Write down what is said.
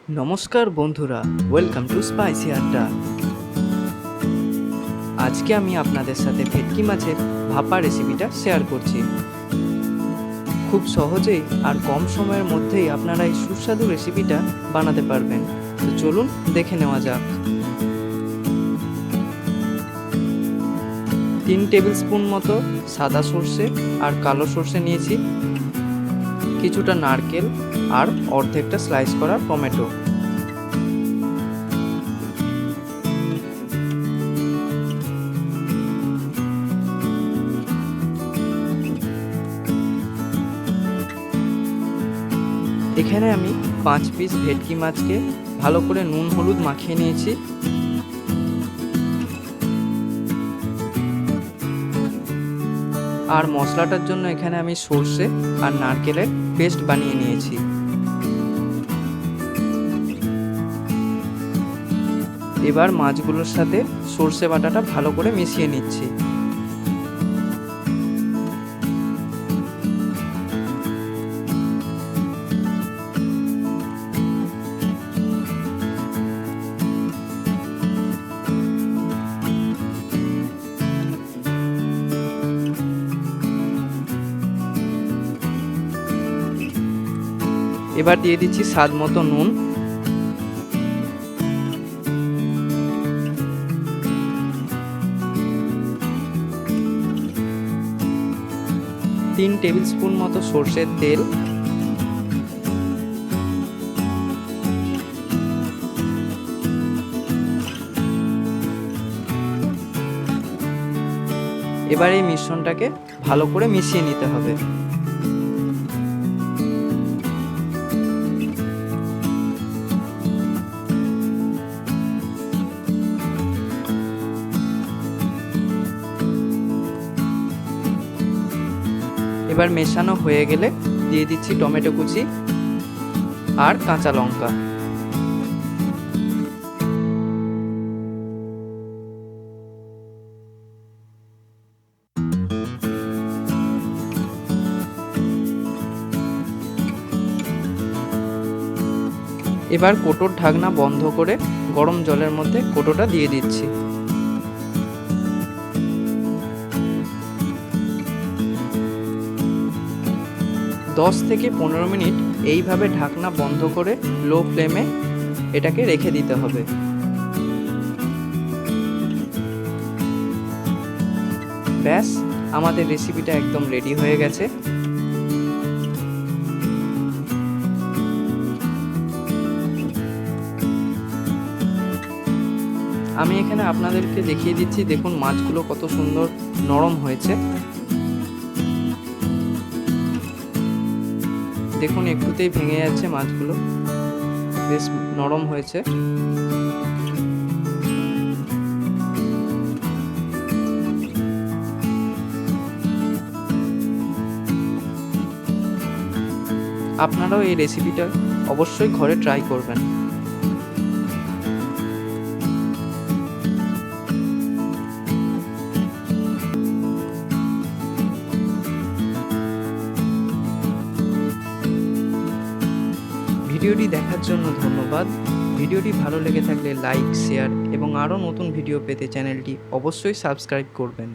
নমস্কার বন্ধুরা, welcome to spicy আড্ডা। আজকে আমি আপনাদের সাথে ভেটকি মাছের ভাপা রেসিপিটা শেয়ার করছি। খুব সহজেই আর কম সময়ের মধ্যেই আপনারা এই সুস্বাদু রেসিপিটা বানাতে পারবেন। তো চলুন দেখে নেওয়া যাক। 3 টেবিল স্পুন মতো সাদা সর্ষে আর কালো সর্ষে নিয়েছি, কিছুটা নারকেল আর অর্ধেকটা স্লাইস করা টমেটো। এখানে আমি 5 পিস ভেটকি মাছকে ভালো করে নুন হলুদ মাখিয়ে নিয়েছি। আর মশলাটার জন্য এখানে আমি সর্ষে আর নারকেলের পেস্ট বানিয়ে নিয়েছি। এবার মাছগুলোর সাথে সর্ষে বাটাটা ভালো করে মিশিয়ে নিচ্ছি। এবার দিয়ে দিচ্ছি স্বাদ মতো নুন, 3 টেবিল স্পুন মতো সর্ষের তেল, এবার এই মিশ্রণটাকে ভালো করে মিশিয়ে নিতে হবে। এবার মেশানো হয়ে গেলে দিয়ে দিচ্ছি টমেটো কুচি আর কাঁচা লঙ্কা। এবার কোটোর ঢাকনা বন্ধ করে গরম জলের মধ্যে কোটোটা দিয়ে দিচ্ছি। দশ থেকে 15 মিনিট এইভাবে ঢাকনা বন্ধ করে লো ফ্লেমে এটাকে রেখে দিতে হবে। ব্যাস, আমাদের রেসিপিটা একদম রেডি হয়ে গেছে। আমি এখানে আপনাদেরকে দেখিয়ে দিচ্ছি, দেখুন মাছগুলো কত সুন্দর নরম হয়েছে। দেখুন একটুতেই ভেঙে যাচ্ছে মাছগুলো, বেশ নরম হয়েছে। আপনারাও এই রেসিপিটা অবশ্যই ঘরে ট্রাই করবেন। ভিডিওটি দেখার জন্য ধন্যবাদ। ভিডিওটি ভালো লেগে থাকলে লাইক, শেয়ার এবং আরও নতুন ভিডিও পেতে চ্যানেলটি অবশ্যই সাবস্ক্রাইব করবেন।